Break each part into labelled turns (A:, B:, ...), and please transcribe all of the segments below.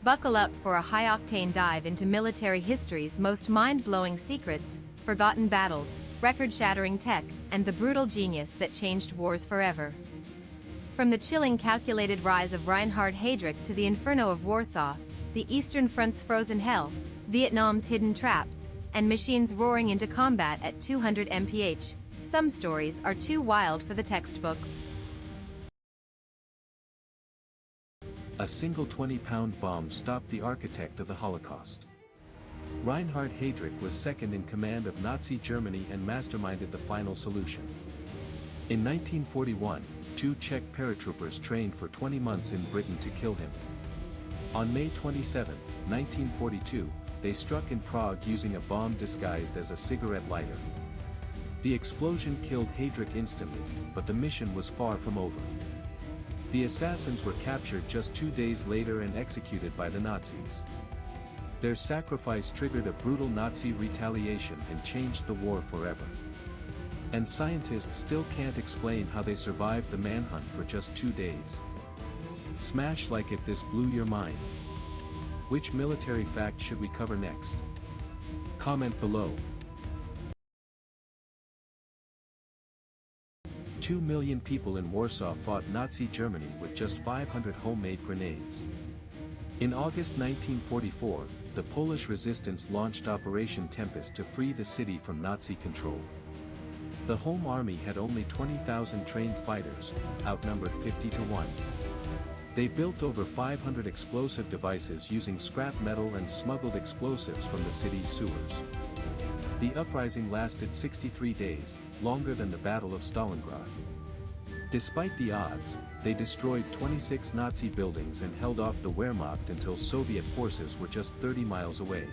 A: Buckle up for a high-octane dive into military history's most mind-blowing secrets, forgotten battles, record-shattering tech, and the brutal genius that changed wars forever. From the chilling calculated rise of Reinhard Heydrich to the inferno of Warsaw, the Eastern Front's frozen hell, Vietnam's hidden traps, and machines roaring into combat at 200 mph, some stories are too wild for the textbooks.
B: A single 20-pound bomb stopped the architect of the Holocaust. Reinhard Heydrich was second in command of Nazi Germany and masterminded the final solution. In 1941, 2 Czech paratroopers trained for 20 months in Britain to kill him. On May 27, 1942, they struck in Prague using a bomb disguised as a cigarette lighter. The explosion killed Heydrich instantly, but the mission was far from over. The assassins were captured just 2 days later and executed by the Nazis. Their sacrifice triggered a brutal Nazi retaliation and changed the war forever. And scientists still can't explain how they survived the manhunt for just 2 days. Smash like if this blew your mind. Which military fact should we cover next? Comment below. 2 million people in Warsaw fought Nazi Germany with just 500 homemade grenades. In August 1944, the Polish resistance launched Operation Tempest to free the city from Nazi control. The Home Army had only 20,000 trained fighters, outnumbered 50-1. They built over 500 explosive devices using scrap metal and smuggled explosives from the city's sewers. The uprising lasted 63 days, longer than the Battle of Stalingrad. Despite the odds, they destroyed 26 Nazi buildings and held off the Wehrmacht until Soviet forces were just 30 miles away.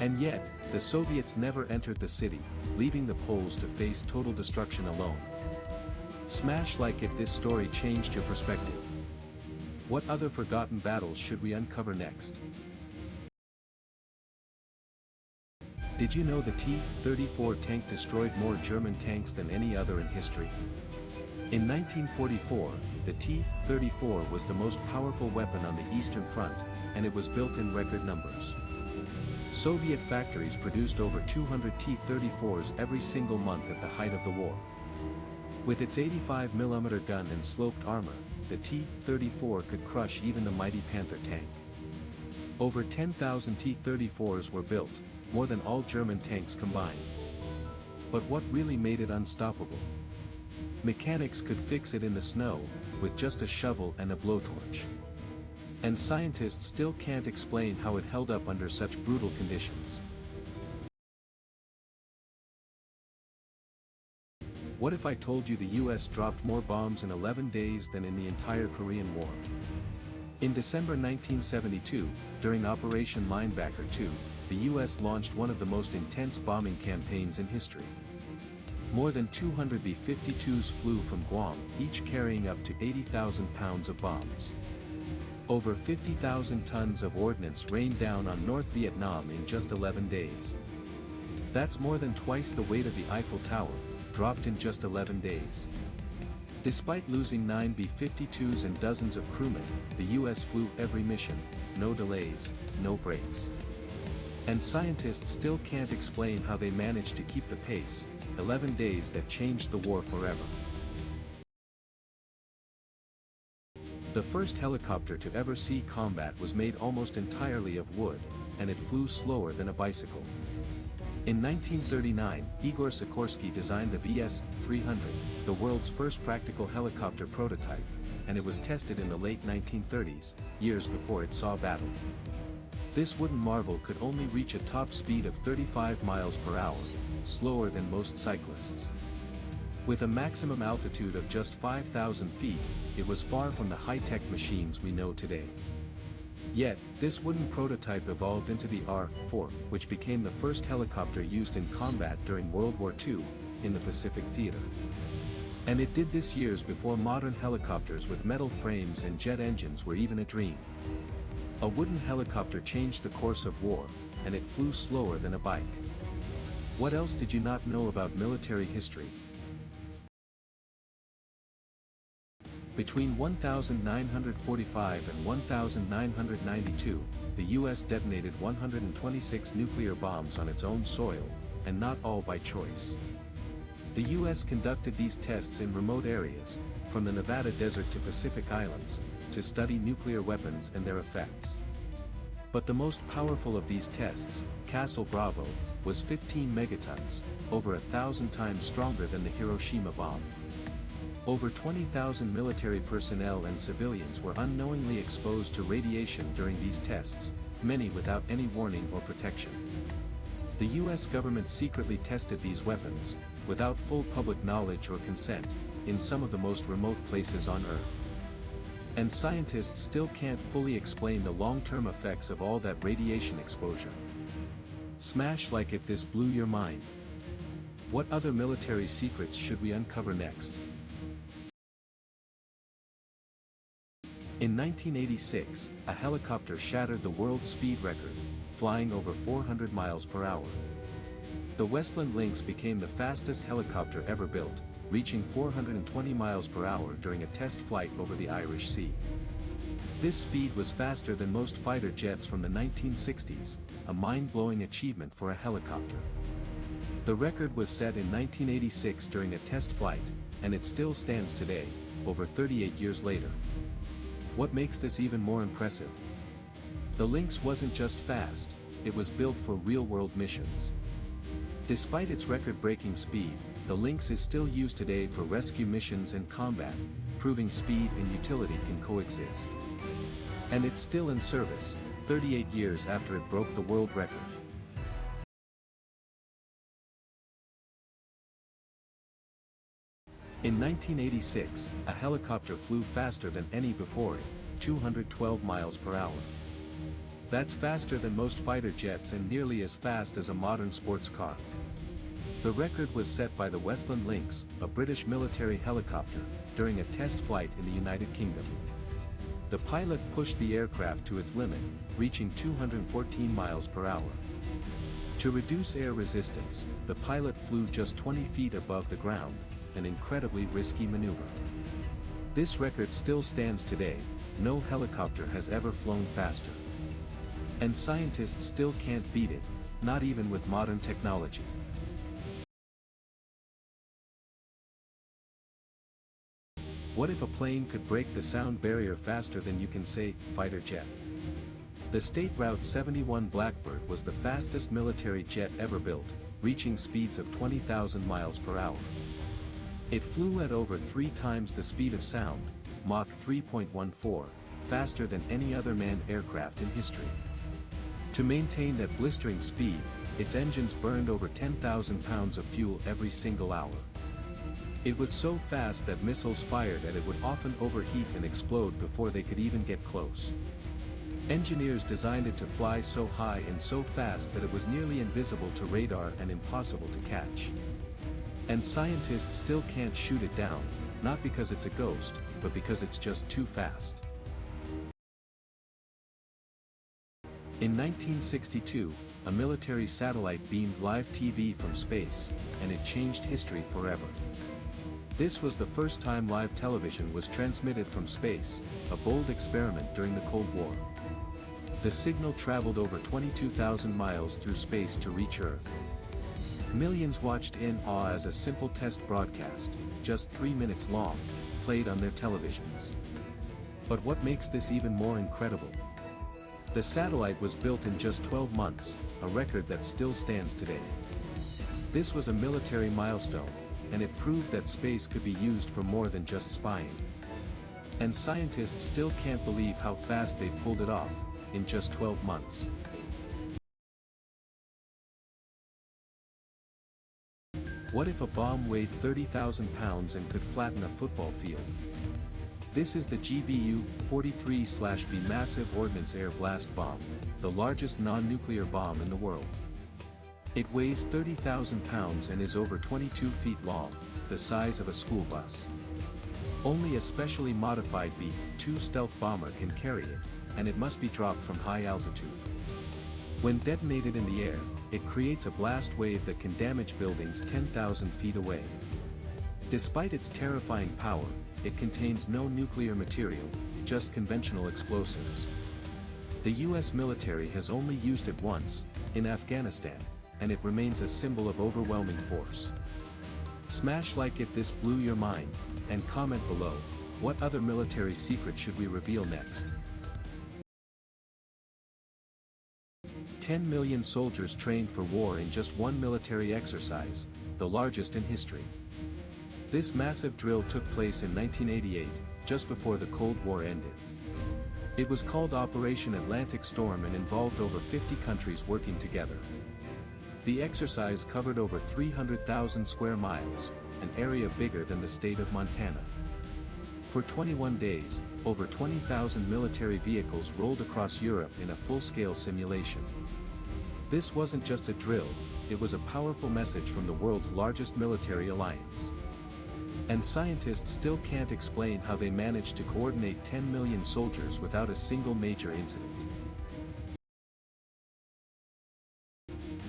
B: And yet, the Soviets never entered the city, leaving the Poles to face total destruction alone. Smash like if this story changed your perspective. What other forgotten battles should we uncover next? Did you know the T-34 tank destroyed more German tanks than any other in history? In 1944, the T-34 was the most powerful weapon on the Eastern Front, and it was built in record numbers. Soviet factories produced over 200 T-34s every single month at the height of the war. With its 85mm gun and sloped armor, the T-34 could crush even the mighty Panther tank. Over 10,000 T-34s were built, more than all German tanks combined. But what really made it unstoppable? Mechanics could fix it in the snow, with just a shovel and a blowtorch. And scientists still can't explain how it held up under such brutal conditions. What if I told you the US dropped more bombs in 11 days than in the entire Korean War? In December 1972, during Operation Linebacker II, the US launched one of the most intense bombing campaigns in history. More than 200 B-52s flew from Guam, each carrying up to 80,000 pounds of bombs. Over 50,000 tons of ordnance rained down on North Vietnam in just 11 days. That's more than twice the weight of the Eiffel Tower, dropped in just 11 days. Despite losing 9 B-52s and dozens of crewmen, the US flew every mission, no delays, no breaks. And scientists still can't explain how they managed to keep the pace, 11 days that changed the war forever. The first helicopter to ever see combat was made almost entirely of wood, and it flew slower than a bicycle. In 1939, Igor Sikorsky designed the VS-300, the world's first practical helicopter prototype, and it was tested in the late 1930s, years before it saw battle. This wooden marvel could only reach a top speed of 35 miles per hour, slower than most cyclists. With a maximum altitude of just 5,000 feet, it was far from the high-tech machines we know today. Yet, this wooden prototype evolved into the R-4, which became the first helicopter used in combat during World War II, in the Pacific Theater. And it did this years before modern helicopters with metal frames and jet engines were even a dream. A wooden helicopter changed the course of war, and it flew slower than a bike. What else did you not know about military history? Between 1945 and 1992, the U.S. detonated 126 nuclear bombs on its own soil, and not all by choice. The U.S. conducted these tests in remote areas, from the Nevada desert to Pacific Islands, to study nuclear weapons and their effects. But the most powerful of these tests, Castle Bravo, was 15 megatons, over 1,000 times stronger than the Hiroshima bomb. Over 20,000 military personnel and civilians were unknowingly exposed to radiation during these tests, many without any warning or protection. The U.S. government secretly tested these weapons, without full public knowledge or consent, in some of the most remote places on Earth. And scientists still can't fully explain the long-term effects of all that radiation exposure. Smash like if this blew your mind. What other military secrets should we uncover next? In 1986, a helicopter shattered the world speed record, flying over 400 miles per hour. The Westland Lynx became the fastest helicopter ever built, reaching 420 miles per hour during a test flight over the Irish Sea. This speed was faster than most fighter jets from the 1960s, a mind-blowing achievement for a helicopter. The record was set in 1986 during a test flight, and it still stands today, over 38 years later. What makes this even more impressive? The Lynx wasn't just fast, it was built for real-world missions. Despite its record-breaking speed, the Lynx is still used today for rescue missions and combat, proving speed and utility can coexist. And it's still in service, 38 years after it broke the world record. In 1986, a helicopter flew faster than any before it, 212 miles per hour. That's faster than most fighter jets and nearly as fast as a modern sports car. The record was set by the Westland Lynx, a British military helicopter, during a test flight in the United Kingdom. The pilot pushed the aircraft to its limit, reaching 214 miles per hour. To reduce air resistance, the pilot flew just 20 feet above the ground, an incredibly risky maneuver. This record still stands today, no helicopter has ever flown faster. And scientists still can't beat it, not even with modern technology. What if a plane could break the sound barrier faster than you can say, fighter jet? The State Route 71 Blackbird was the fastest military jet ever built, reaching speeds of 20,000 miles per hour. It flew at over 3 times the speed of sound, Mach 3.14, faster than any other manned aircraft in history. To maintain that blistering speed, its engines burned over 10,000 pounds of fuel every single hour. It was so fast that missiles fired at it would often overheat and explode before they could even get close. Engineers designed it to fly so high and so fast that it was nearly invisible to radar and impossible to catch. And scientists still can't shoot it down, not because it's a ghost, but because it's just too fast. In 1962, a military satellite beamed live TV from space, and it changed history forever. This was the first time live television was transmitted from space, a bold experiment during the Cold War. The signal traveled over 22,000 miles through space to reach Earth. Millions watched in awe as a simple test broadcast, just 3 minutes long, played on their televisions. But what makes this even more incredible? The satellite was built in just 12 months, a record that still stands today. This was a military milestone, and it proved that space could be used for more than just spying. And scientists still can't believe how fast they pulled it off, in just 12 months. What if a bomb weighed 30,000 pounds and could flatten a football field? This is the GBU-43/B Massive Ordnance Air Blast Bomb, the largest non-nuclear bomb in the world. It weighs 30,000 pounds and is over 22 feet long, the size of a school bus. Only a specially modified B-2 stealth bomber can carry it, and it must be dropped from high altitude. When detonated in the air, it creates a blast wave that can damage buildings 10,000 feet away. Despite its terrifying power, it contains no nuclear material, just conventional explosives. The US military has only used it once, in Afghanistan, and it remains a symbol of overwhelming force. Smash like if this blew your mind, and comment below, what other military secret should we reveal next? 10 million soldiers trained for war in just one military exercise, the largest in history. This massive drill took place in 1988, just before the Cold War ended. It was called Operation Atlantic Storm and involved over 50 countries working together. The exercise covered over 300,000 square miles, an area bigger than the state of Montana. For 21 days, over 20,000 military vehicles rolled across Europe in a full-scale simulation. This wasn't just a drill, it was a powerful message from the world's largest military alliance. And scientists still can't explain how they managed to coordinate 10 million soldiers without a single major incident.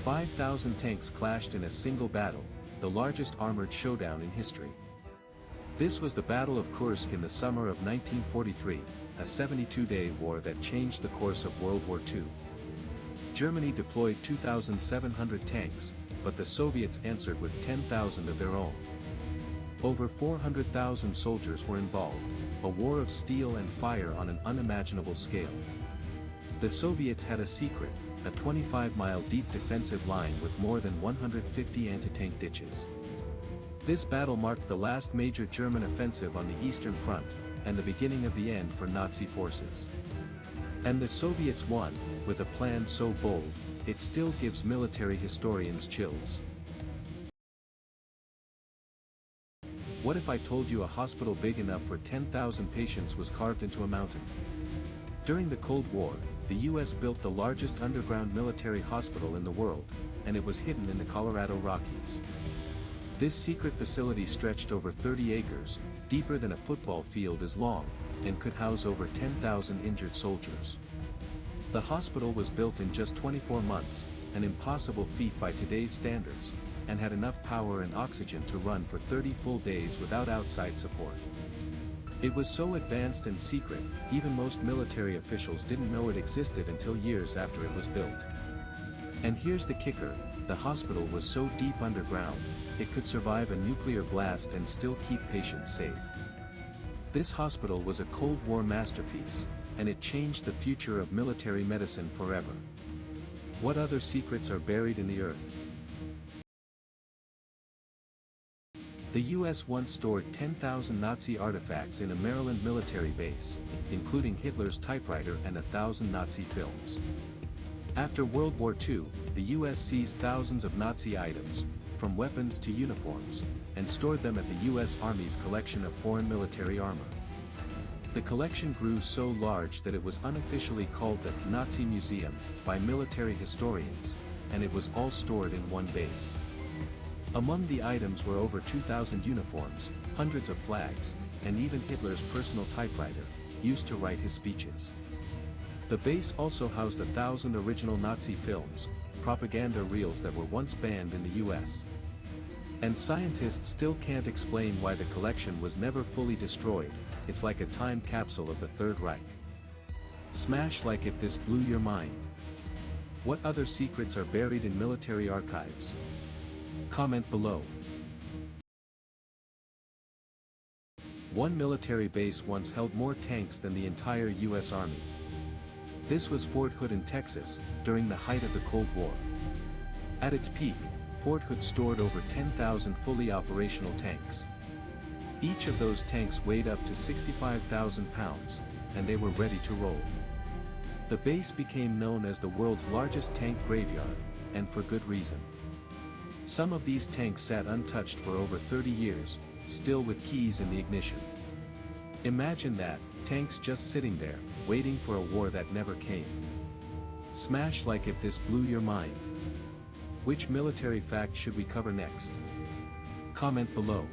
B: 5,000 tanks clashed in a single battle, the largest armored showdown in history. This was the Battle of Kursk in the summer of 1943, a 72-day war that changed the course of World War II. Germany deployed 2,700 tanks, but the Soviets answered with 10,000 of their own. Over 400,000 soldiers were involved, a war of steel and fire on an unimaginable scale. The Soviets had a secret, a 25-mile deep defensive line with more than 150 anti-tank ditches. This battle marked the last major German offensive on the Eastern Front, and the beginning of the end for Nazi forces. And the Soviets won, with a plan so bold, it still gives military historians chills. What if I told you a hospital big enough for 10,000 patients was carved into a mountain? During the Cold War, the US built the largest underground military hospital in the world, and it was hidden in the Colorado Rockies. This secret facility stretched over 30 acres, deeper than a football field is long, and could house over 10,000 injured soldiers. The hospital was built in just 24 months, an impossible feat by today's standards, and had enough power and oxygen to run for 30 full days without outside support. It was so advanced and secret, even most military officials didn't know it existed until years after it was built. And here's the kicker, the hospital was so deep underground, it could survive a nuclear blast and still keep patients safe. This hospital was a Cold War masterpiece, and it changed the future of military medicine forever. What other secrets are buried in the earth? The US once stored 10,000 Nazi artifacts in a Maryland military base, including Hitler's typewriter and 1,000 Nazi films. After World War II, the US seized thousands of Nazi items, from weapons to uniforms, and stored them at the US Army's collection of foreign military armor. The collection grew so large that it was unofficially called the Nazi Museum by military historians, and it was all stored in one base. Among the items were over 2,000 uniforms, hundreds of flags, and even Hitler's personal typewriter, used to write his speeches. The base also housed 1,000 original Nazi films, propaganda reels that were once banned in the US. And scientists still can't explain why the collection was never fully destroyed, it's like a time capsule of the Third Reich. Smash like if this blew your mind. What other secrets are buried in military archives? Comment below. One military base once held more tanks than the entire US Army. This was Fort Hood in Texas, during the height of the Cold War. At its peak, Fort Hood stored over 10,000 fully operational tanks. Each of those tanks weighed up to 65,000 pounds, and they were ready to roll. The base became known as the world's largest tank graveyard, and for good reason. Some of these tanks sat untouched for over 30 years, still with keys in the ignition. Imagine that, tanks just sitting there, waiting for a war that never came. Smash like if this blew your mind. Which military fact should we cover next? Comment below.